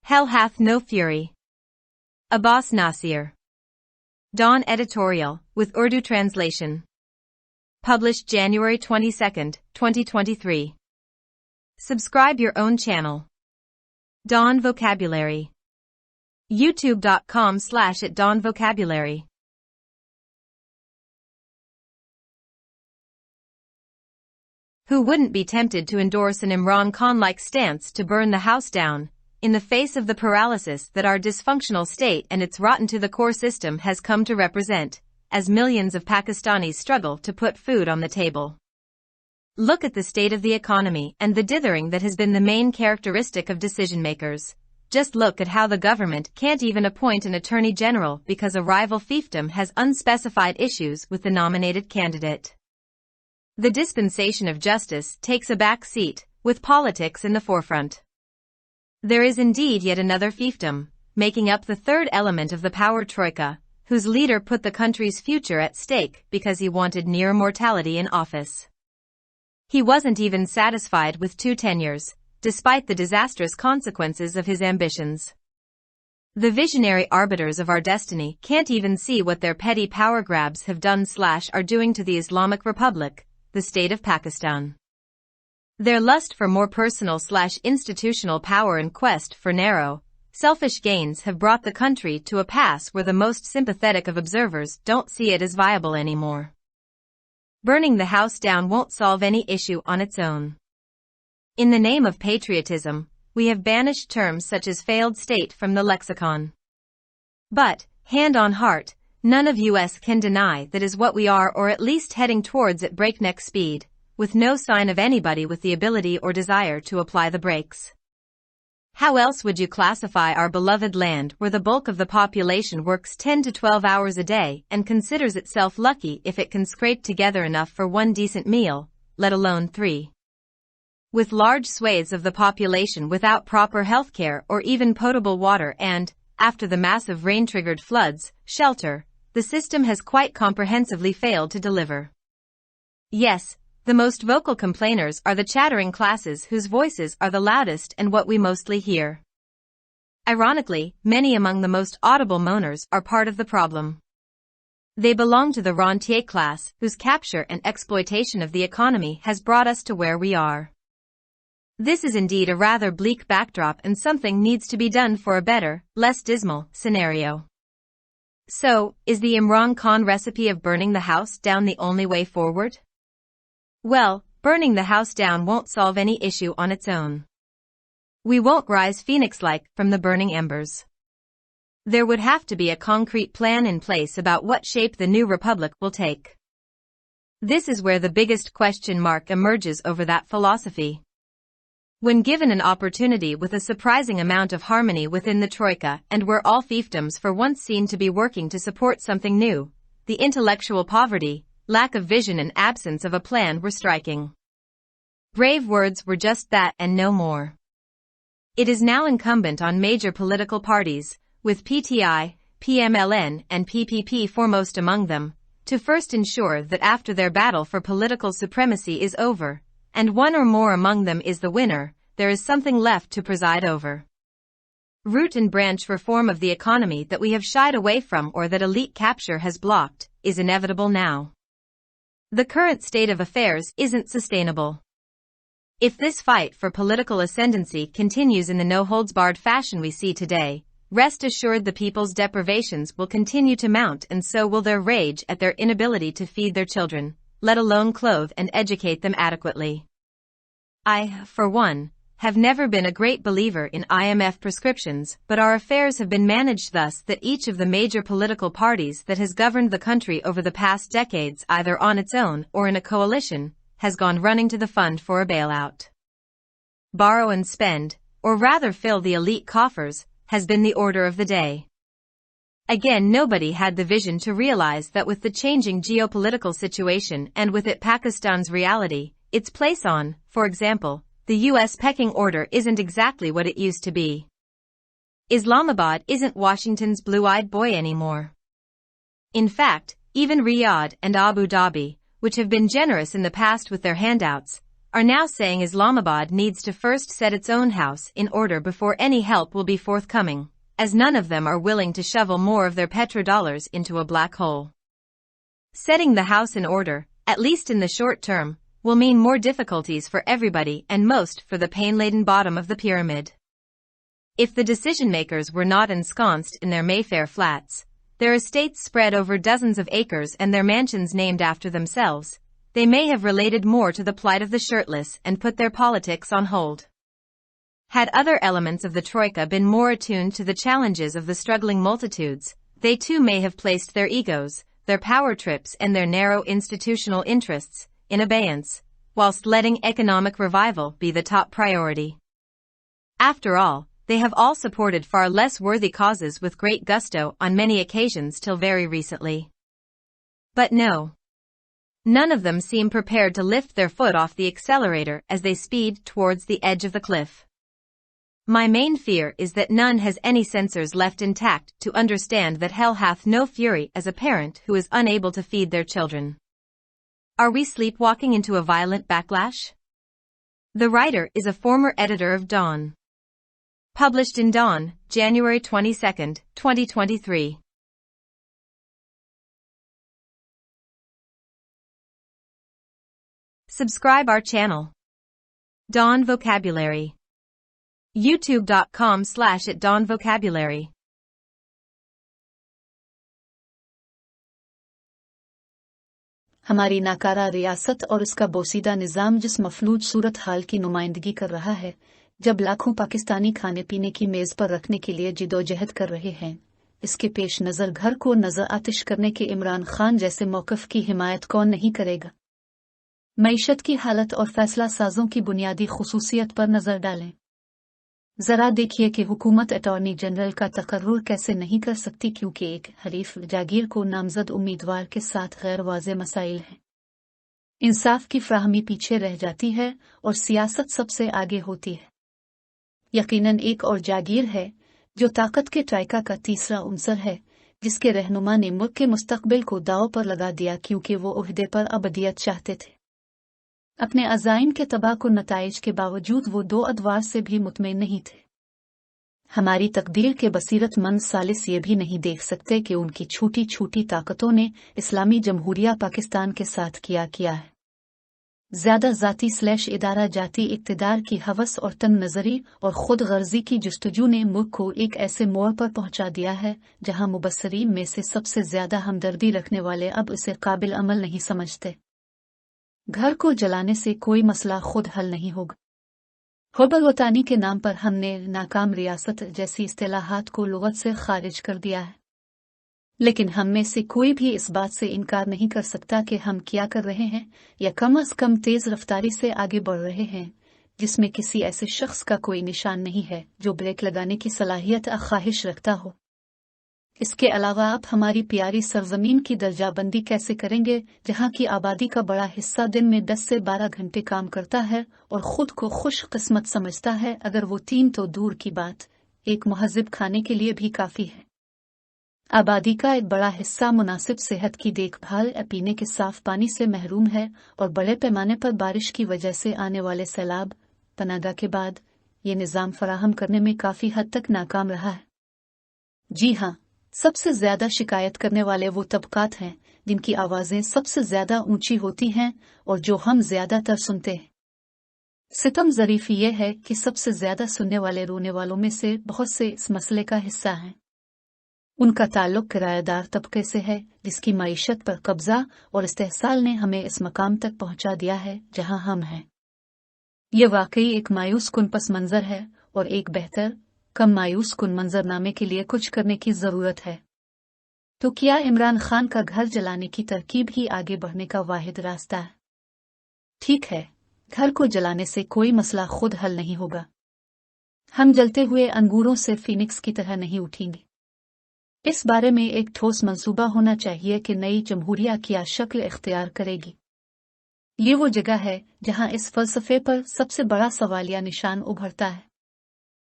Hell hath no fury. Abbas Nasir. Dawn Editorial, with Urdu translation. Published January 22, 2023. Subscribe your own channel. Dawn Vocabulary. youtube.com/@dawnvocabulary. Who wouldn't be tempted to endorse an Imran Khan-like stance to burn the house down, in the face of the paralysis that our dysfunctional state and its rotten-to-the-core system has come to represent, as millions of Pakistanis struggle to put food on the table? Look at the state of the economy and the dithering that has been the main characteristic of decision-makers. Just look at how the government can't even appoint an attorney general because a rival fiefdom has unspecified issues with the nominated candidate. The dispensation of justice takes a back seat, with politics in the forefront. There is indeed yet another fiefdom, making up the third element of the power troika, whose leader put the country's future at stake because he wanted near immortality in office. He wasn't even satisfied with 2 tenures, despite the disastrous consequences of his ambitions. The visionary arbiters of our destiny can't even see what their petty power grabs have done/are doing to the Islamic Republic, the state of Pakistan. Their lust for more personal/institutional power and quest for narrow, selfish gains have brought the country to a pass where the most sympathetic of observers don't see it as viable anymore. Burning the house down won't solve any issue on its own. In the name of patriotism, we have banished terms such as failed state from the lexicon. But, hand on heart, none of us can deny that is what we are, or at least heading towards at breakneck speed, with no sign of anybody with the ability or desire to apply the brakes. How else would you classify our beloved land where the bulk of the population works 10 to 12 hours a day and considers itself lucky if it can scrape together enough for 1 decent meal, let alone 3? With large swathes of the population without proper healthcare or even potable water and, after the massive rain-triggered floods, shelter, the system has quite comprehensively failed to deliver. Yes, the most vocal complainers are the chattering classes whose voices are the loudest and what we mostly hear. Ironically, many among the most audible moaners are part of the problem. They belong to the rentier class whose capture and exploitation of the economy has brought us to where we are. This is indeed a rather bleak backdrop, and something needs to be done for a better, less dismal, scenario. So, is the Imran Khan recipe of burning the house down the only way forward? Well, burning the house down won't solve any issue on its own. We won't rise phoenix-like from the burning embers. There would have to be a concrete plan in place about what shape the new republic will take. This is where the biggest question mark emerges over that philosophy. When given an opportunity with a surprising amount of harmony within the troika and where all fiefdoms for once seem to be working to support something new, the intellectual poverty, lack of vision and absence of a plan were striking. Brave words were just that and no more. It is now incumbent on major political parties, with PTI, PMLN and PPP foremost among them, to first ensure that after their battle for political supremacy is over, and one or more among them is the winner, there is something left to preside over. Root and branch reform of the economy that we have shied away from or that elite capture has blocked, is inevitable now. The current state of affairs isn't sustainable. If this fight for political ascendancy continues in the no-holds-barred fashion we see today, rest assured the people's deprivations will continue to mount, and so will their rage at their inability to feed their children, let alone clothe and educate them adequately. I, for one, have never been a great believer in IMF prescriptions, but our affairs have been managed thus that each of the major political parties that has governed the country over the past decades, either on its own or in a coalition, has gone running to the fund for a bailout. Borrow and spend, or rather fill the elite coffers, has been the order of the day. Again, nobody had the vision to realize that with the changing geopolitical situation and with it Pakistan's reality, its place on, for example, the U.S. pecking order isn't exactly what it used to be. Islamabad isn't Washington's blue-eyed boy anymore. In fact, even Riyadh and Abu Dhabi, which have been generous in the past with their handouts, are now saying Islamabad needs to first set its own house in order before any help will be forthcoming, as none of them are willing to shovel more of their petrodollars into a black hole. Setting the house in order, at least in the short term, will mean more difficulties for everybody and most for the pain-laden bottom of the pyramid. If the decision-makers were not ensconced in their Mayfair flats, their estates spread over dozens of acres and their mansions named after themselves, they may have related more to the plight of the shirtless and put their politics on hold. Had other elements of the Troika been more attuned to the challenges of the struggling multitudes, they too may have placed their egos, their power trips and their narrow institutional interests in abeyance, whilst letting economic revival be the top priority. After all, they have all supported far less worthy causes with great gusto on many occasions till very recently. But no. None of them seem prepared to lift their foot off the accelerator as they speed towards the edge of the cliff. My main fear is that none has any sensors left intact to understand that hell hath no fury as a parent who is unable to feed their children. Are we sleepwalking into a violent backlash? The writer is a former editor of Dawn. Published in Dawn, January 22, 2023. Subscribe our channel. Dawn Vocabulary. youtube.com/@dawnvocabulary. हमारी नाकारा रियासत और उसका बोसीदा निज़ाम जिस मफलूज सूरत हाल की नुमाइंदगी कर रहा है, जब लाखों पाकिस्तानी खाने पीने की मेज़ पर रखने के लिए जिदोजहद कर रहे हैं, इसके पेश नज़र घर को नज़र आतिश करने के इमरान खान जैसे मौक़िफ़ की हिमायत कौन नहीं करेगा। मईशत की हालत और फैसला साजों की बुनियादी खुसूसियत पर नज़र डालें। ज़रा देखिए कि हुकूमत अटॉर्नी जनरल का तकर्रुर कैसे नहीं कर सकती क्योंकि एक हरीफ जागीर को नामजद उम्मीदवार के साथ गैर वाज़े मसाइल हैं। इंसाफ की फ्राहमी पीछे रह जाती है और सियासत सबसे आगे होती है। यकीनन एक और जागीर है जो ताकत के ट्राइका का तीसरा उनसर है, जिसके रहनुमा ने मुल्क के मुस्तकबिल को दांव पर लगा दिया क्योंकि वो ओहदे पर अबदियत चाहते थे। अपने अज़ाइम के तबाहकुन नताइज के बावजूद वो दो अदवार से भी मुतमईन नहीं थे। हमारी तकदीर के बसीरतमंद सालिस ये भी नहीं देख सकते कि उनकी छोटी छोटी ताकतों ने इस्लामी जमहूरिया पाकिस्तान के साथ किया है। ज़्यादा ज़ाती / इदारा जाती इक़्तिदार की हवस और तंग नज़री और खुद गर्जी की जुस्तजू ने मुल्क को एक ऐसे मोड़ पर पहुंचा दिया है जहां मुबस्सरीन में से सबसे ज़्यादा हमदर्दी रखने वाले अब इसे काबिल अमल नहीं समझते। घर को जलाने से कोई मसला खुद हल नहीं होगा। हुब्बुल वतानी के नाम पर हमने नाकाम रियासत जैसी इस्तिलाहात को लुगत से खारिज कर दिया है, लेकिन हम में से कोई भी इस बात से इनकार नहीं कर सकता कि हम क्या कर रहे हैं या कम अज कम तेज रफ्तारी से आगे बढ़ रहे हैं जिसमें किसी ऐसे शख्स का कोई निशान नहीं है जो ब्रेक लगाने की सलाहियत ख्वाहिश रखता हो। इसके अलावा आप हमारी प्यारी सरजमीन की दर्जाबंदी कैसे करेंगे जहां की आबादी का बड़ा हिस्सा दिन में 10 से 12 घंटे काम करता है और खुद को खुश किस्मत समझता है। अगर वो 3 तो दूर की बात, एक मुहज़्ज़िब खाने के लिए भी काफ़ी है। आबादी का एक बड़ा हिस्सा मुनासिब सेहत की देखभाल या पीने के साफ पानी से महरूम है और बड़े पैमाने पर बारिश की वजह से आने वाले सैलाब पनागा के बाद ये निज़ाम फराहम करने में काफ़ी हद तक नाकाम रहा है। जी हाँ, सबसे ज्यादा शिकायत करने वाले वो तबकात हैं जिनकी आवाजें सबसे ज्यादा ऊंची होती हैं और जो हम ज्यादातर सुनते हैं। सितम ज़रीफ ये है कि सबसे ज्यादा सुनने वाले रोने वालों में से बहुत से इस मसले का हिस्सा हैं। उनका ताल्लुक किराएदार तबके से है जिसकी मईशत पर कब्जा और इस्तेहसाल ने हमें इस मकाम तक पहुंचा दिया है जहां हम हैं। ये वाकई एक मायूस कुन पस मंजर है और एक बेहतर कम मायूस कुन मंजरनामे के लिए कुछ करने की जरूरत है। तो क्या इमरान खान का घर जलाने की तरकीब ही आगे बढ़ने का वाहिद रास्ता है? ठीक है, घर को जलाने से कोई मसला खुद हल नहीं होगा। हम जलते हुए अंगूरों से फीनिक्स की तरह नहीं उठेंगे। इस बारे में एक ठोस मंसूबा होना चाहिए कि नई जमहूरिया क्या शक्ल इख्तियार करेगी। ये वो जगह है जहां इस फलसफे पर सबसे बड़ा सवालिया निशान उभरता है।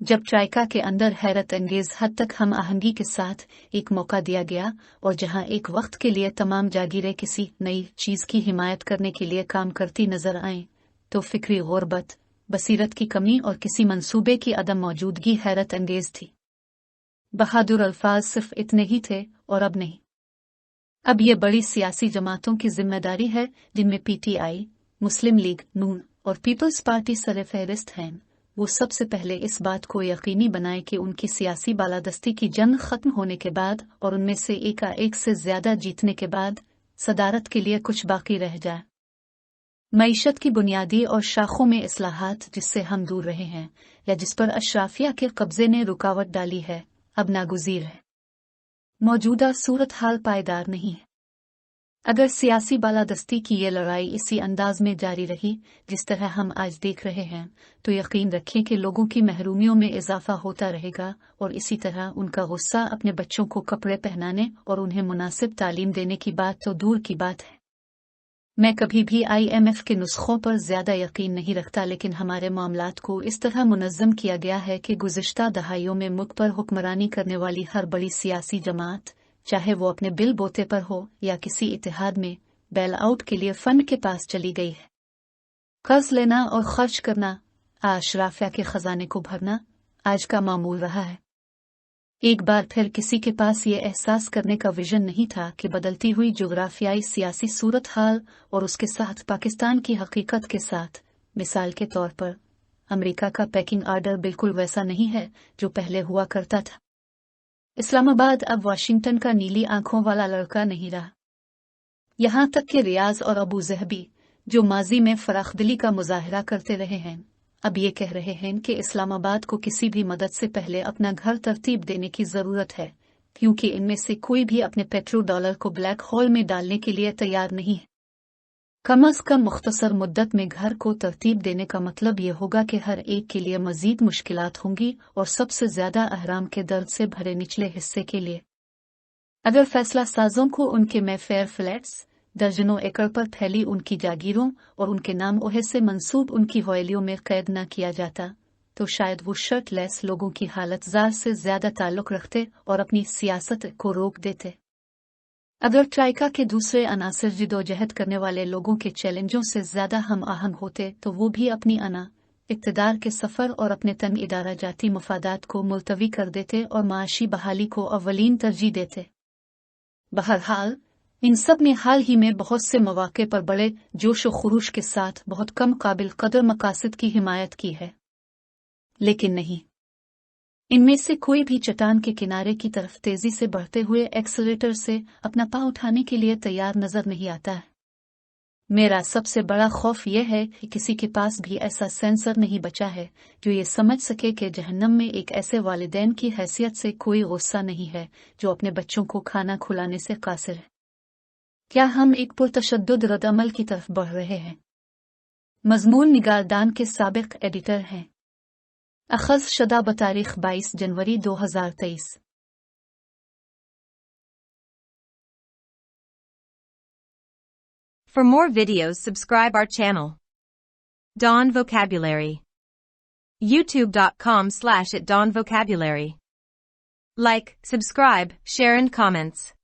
जब ट्राइका के अंदर हैरत अंगेज हद तक हम आहंगी के साथ एक मौका दिया गया और जहां एक वक्त के लिए तमाम जागीरें किसी नई चीज की हिमायत करने के लिए काम करती नजर आएं, तो फिक्री गुर्बत, बसीरत की कमी और किसी मंसूबे की अदम मौजूदगी हैरत अंगेज थी। बहादुर अल्फाज सिर्फ इतने ही थे और अब नहीं। अब ये बड़ी सियासी जमातों की जिम्मेदारी है, जिनमें पीटीआई, मुस्लिम लीग नून और पीपल्स पार्टी सरफहरिस्त हैं। वो सबसे पहले इस बात को यकीनी बनाए कि उनकी सियासी बालादस्ती की जंग खत्म होने के बाद और उनमें से एक से ज्यादा जीतने के बाद सदारत के लिए कुछ बाकी रह जाए। मईशत की बुनियादी और शाखों में इस्लाहात जिससे हम दूर रहे हैं या जिस पर अशराफिया के कब्जे ने रुकावट डाली है, अब नागुज़ीर है। मौजूदा सूरत हाल पायदार नहीं है। अगर सियासी बालादस्ती की ये लड़ाई इसी अंदाज में जारी रही जिस तरह हम आज देख रहे हैं, तो यकीन रखें कि लोगों की महरूमियों में इजाफा होता रहेगा और इसी तरह उनका गुस्सा अपने बच्चों को कपड़े पहनाने और उन्हें मुनासिब तालीम देने की बात तो दूर की बात है। मैं कभी भी IMF के नुस्खों पर ज्यादा यकीन नहीं रखता, लेकिन हमारे मामलात को इस तरह मुनज़्ज़म किया गया है कि गुज़िश्ता दहाइयों में मुल्क पर हुक्मरानी करने वाली हर बड़ी सियासी जमात, चाहे वो अपने बिल बोते पर हो या किसी इत्तेहाद में बेल आउट के लिए फंड के पास चली गई है। कर्ज लेना और खर्च करना, अशराफिया के खजाने को भरना आज का मामूल रहा है। एक बार फिर किसी के पास ये एहसास करने का विजन नहीं था कि बदलती हुई जोग्राफियाई सियासी सूरत हाल और उसके साथ पाकिस्तान की हकीकत के साथ, मिसाल के तौर पर अमेरिका का पैकिंग आर्डर बिल्कुल वैसा नहीं है जो पहले हुआ करता था। इस्लामाबाद अब वाशिंगटन का नीली आंखों वाला लड़का नहीं रहा। यहां तक कि रियाज और अबू ज़हबी, जो माजी में फराखदिली का मुजाहरा करते रहे हैं, अब ये कह रहे हैं कि इस्लामाबाद को किसी भी मदद से पहले अपना घर तरतीब देने की जरूरत है, क्योंकि इनमें से कोई भी अपने पेट्रो डॉलर को ब्लैक होल में डालने के लिए तैयार नहीं है। कम अज कम मुख्तसर मुद्दत में घर को तरतीब देने का मतलब ये होगा कि हर एक के लिए मजीद मुश्किलात होंगी, और सबसे ज्यादा अहराम के दर्द से भरे निचले हिस्से के लिए। अगर फैसला साजों को उनके मैफेयर फ्लैट्स, दर्जनों एकड़ पर फैली उनकी जागीरों और उनके नाम ओहे से मंसूब उनकी हवेलियों में कैद न किया जाता, तो शायद वो शर्टलेस लोगों की हालत जार से ज्यादा ताल्लुक रखते और अपनी सियासत को रोक देते। अगर ट्राइका के दूसरे अनासर जिदोजहद करने वाले लोगों के चैलेंजों से ज्यादा हम आहंग होते, तो वो भी अपनी इक़्तिदार के सफर और अपने तन इदारा जाती मफादात को मुलतवी कर देते और माशी बहाली को अव्वलीन तरजीह देते। बहरहाल, इन सब ने हाल ही में बहुत से मौके पर बड़े जोश व खुरूश के साथ बहुत कम काबिल कदर मकासद की हिमायत की है, लेकिन नहीं, इनमें से कोई भी चट्टान के किनारे की तरफ तेजी से बढ़ते हुए एक्सेलेरेटर से अपना पांव उठाने के लिए तैयार नजर नहीं आता है। मेरा सबसे बड़ा खौफ यह है कि किसी के पास भी ऐसा सेंसर नहीं बचा है जो ये समझ सके कि जहन्नम में एक ऐसे वालिदैन की हैसियत से कोई गुस्सा नहीं है जो अपने बच्चों को खाना खिलाने से कासिर है। क्या हम एक पुरतशद्दुद रद्द-अमल की तरफ बढ़ रहे हैं? मजमून निगारदान के साबिक एडिटर हैं। अखज़ शदा बतारीख 22 जनवरी 2023। For more videos, subscribe our channel. Dawn Vocabulary. YouTube.com/@dawnvocabulary. Like, subscribe, share and comments.